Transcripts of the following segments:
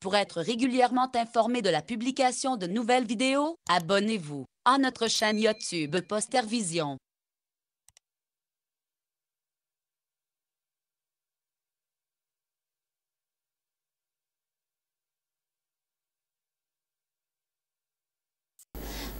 Pour être régulièrement informé de la publication de nouvelles vidéos, abonnez-vous à notre chaîne YouTube Postervision.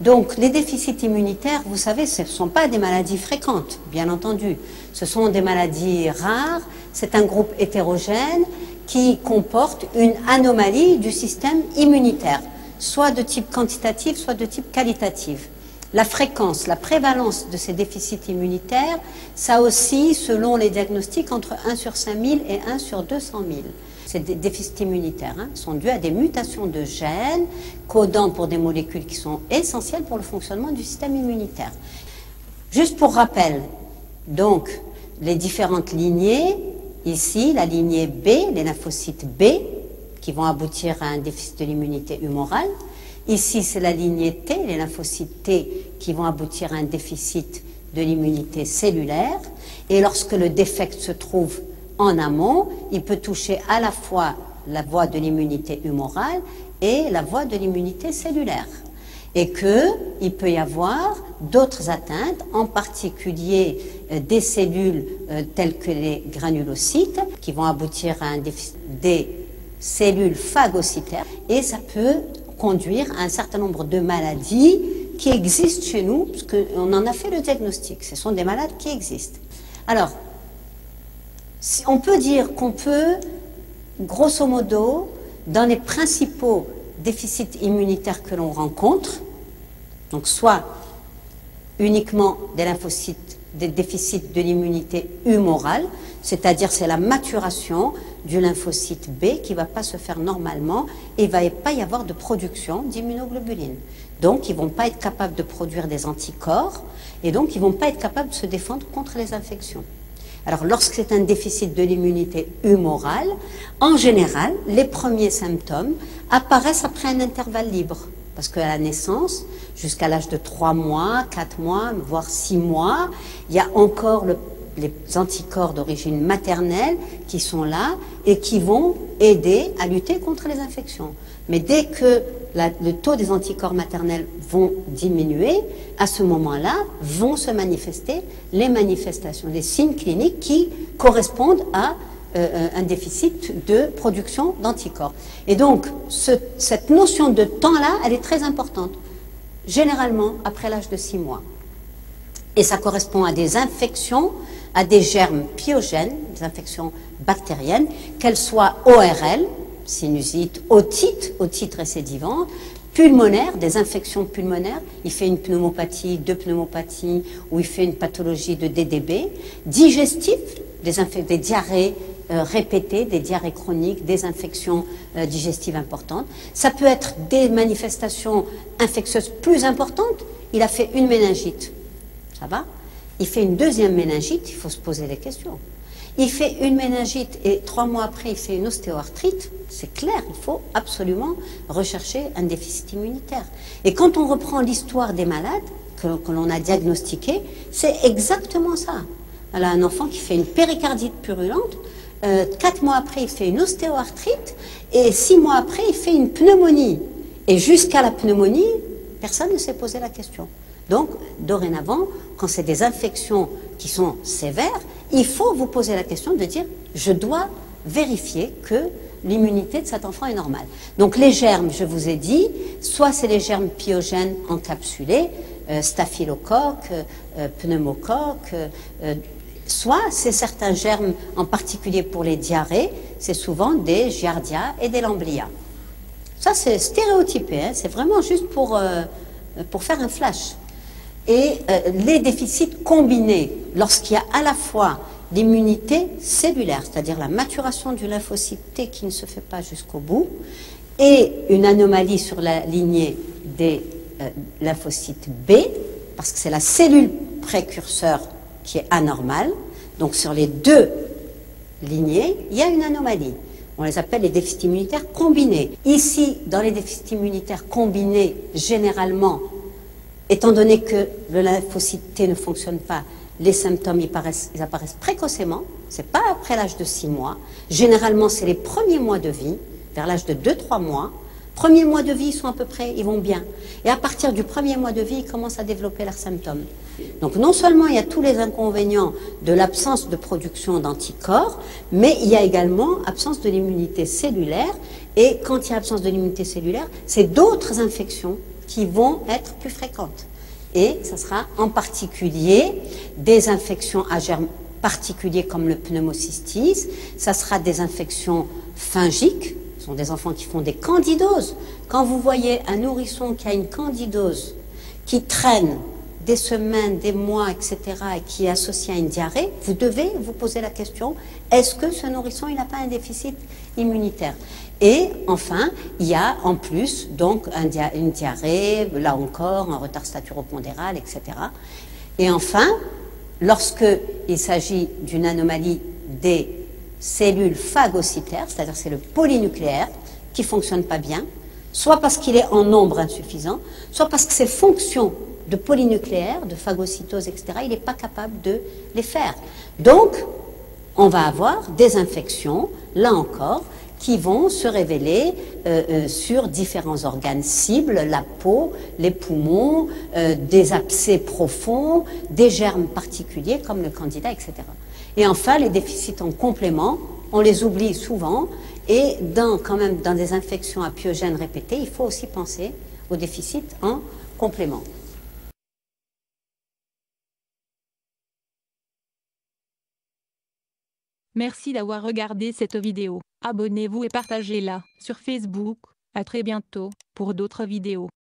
Donc, les déficits immunitaires, vous savez, ce ne sont pas des maladies fréquentes, bien entendu. Ce sont des maladies rares, c'est un groupe hétérogène qui comporte une anomalie du système immunitaire, soit de type quantitatif, soit de type qualitatif. La fréquence, la prévalence de ces déficits immunitaires, ça oscille selon les diagnostics entre 1 sur 5000 et 1 sur 200 000. Ces déficits immunitaires sont dus à des mutations de gènes codant pour des molécules qui sont essentielles pour le fonctionnement du système immunitaire. Juste pour rappel, donc, les différentes lignées, ici, la lignée B, les lymphocytes B, qui vont aboutir à un déficit de l'immunité humorale. Ici, c'est la lignée T, les lymphocytes T, qui vont aboutir à un déficit de l'immunité cellulaire. Et lorsque le défect se trouve en amont, il peut toucher à la fois la voie de l'immunité humorale et la voie de l'immunité cellulaire. Et qu'il peut y avoir d'autres atteintes, en particulier des cellules telles que les granulocytes, qui vont aboutir à un déficit des cellules phagocytaires. Et ça peut conduire à un certain nombre de maladies qui existent chez nous, parce qu'on en a fait le diagnostic. Ce sont des malades qui existent. Alors, on peut dire qu'on peut, grosso modo, dans les principaux déficits immunitaires que l'on rencontre, donc soit uniquement des lymphocytes, des déficits de l'immunité humorale, c'est-à-dire c'est la maturation du lymphocyte B qui ne va pas se faire normalement et il ne va pas y avoir de production d'immunoglobulines. Donc ils ne vont pas être capables de produire des anticorps et donc ils ne vont pas être capables de se défendre contre les infections. Alors, lorsque c'est un déficit de l'immunité humorale, en général, les premiers symptômes apparaissent après un intervalle libre. Parce qu'à la naissance, jusqu'à l'âge de 3 mois, 4 mois, voire 6 mois, il y a encore les anticorps d'origine maternelle qui sont là et qui vont aider à lutter contre les infections. Mais dès que le taux des anticorps maternels vont diminuer, à ce moment-là vont se manifester les manifestations, les signes cliniques qui correspondent à un déficit de production d'anticorps. Et donc, cette notion de temps-là, elle est très importante, généralement après l'âge de 6 mois. Et ça correspond à des infections, à des germes pyogènes, des infections bactériennes, qu'elles soient ORL, sinusite, otite récidivante, pulmonaire, des infections pulmonaires, il fait une pneumopathie, 2 pneumopathies, ou il fait une pathologie de DDB, digestif, des diarrhées répétées, des diarrhées chroniques, des infections digestives importantes. Ça peut être des manifestations infectieuses plus importantes. Il a fait une méningite, ça va? Il fait une deuxième méningite, il faut se poser des questions. Il fait une méningite et 3 mois après, il fait une ostéoarthrite. C'est clair, il faut absolument rechercher un déficit immunitaire. Et quand on reprend l'histoire des malades que l'on a diagnostiqués, c'est exactement ça. Elle a un enfant qui fait une péricardite purulente, 4 mois après, il fait une ostéoarthrite, et 6 mois après, il fait une pneumonie. Et jusqu'à la pneumonie, personne ne s'est posé la question. Donc, dorénavant, quand c'est des infections qui sont sévères, il faut vous poser la question de dire « je dois vérifier que l'immunité de cet enfant est normale ». Donc les germes, je vous ai dit, soit c'est les germes pyogènes encapsulés, staphylocoque, pneumocoque, soit c'est certains germes, en particulier pour les diarrhées, c'est souvent des giardia et des lamblia. Ça c'est stéréotypé, hein, c'est vraiment juste pour faire un flash. Et les déficits combinés, lorsqu'il y a à la fois l'immunité cellulaire, c'est-à-dire la maturation du lymphocyte T qui ne se fait pas jusqu'au bout, et une anomalie sur la lignée des lymphocytes B, parce que c'est la cellule précurseur qui est anormale, donc sur les deux lignées, il y a une anomalie. On les appelle les déficits immunitaires combinés. Ici, dans les déficits immunitaires combinés, généralement, étant donné que le lymphocyte T ne fonctionne pas, les symptômes ils apparaissent précocement, c'est pas après l'âge de 6 mois. Généralement, c'est les premiers mois de vie, vers l'âge de 2-3 mois. Premier mois de vie, ils sont à peu près, ils vont bien. Et à partir du premier mois de vie, ils commencent à développer leurs symptômes. Donc non seulement il y a tous les inconvénients de l'absence de production d'anticorps, mais il y a également absence de l'immunité cellulaire. Et quand il y a absence de l'immunité cellulaire, c'est d'autres infections qui vont être plus fréquentes. Et ça sera en particulier des infections à germes particuliers comme le pneumocystis, ça sera des infections fungiques, ce sont des enfants qui font des candidoses. Quand vous voyez un nourrisson qui a une candidose, qui traîne des semaines, des mois, etc., et qui est associé à une diarrhée, vous devez vous poser la question, est-ce que ce nourrisson, il n'a pas un déficit immunitaire? Et enfin, il y a en plus donc une diarrhée, là encore, un retard staturopondéral, etc. Et enfin, lorsqu'il s'agit d'une anomalie des cellules phagocytaires, c'est-à-dire c'est le polynucléaire qui ne fonctionne pas bien, soit parce qu'il est en nombre insuffisant, soit parce que ses fonctions de polynucléaire, de phagocytose, etc., il n'est pas capable de les faire. Donc, on va avoir des infections, là encore, qui vont se révéler sur différents organes cibles, la peau, les poumons, des abcès profonds, des germes particuliers comme le candida, etc. Et enfin, les déficits en complément, on les oublie souvent, et quand même dans des infections à pyogènes répétées, il faut aussi penser aux déficits en complément. Merci d'avoir regardé cette vidéo. Abonnez-vous et partagez-la sur Facebook. À très bientôt pour d'autres vidéos.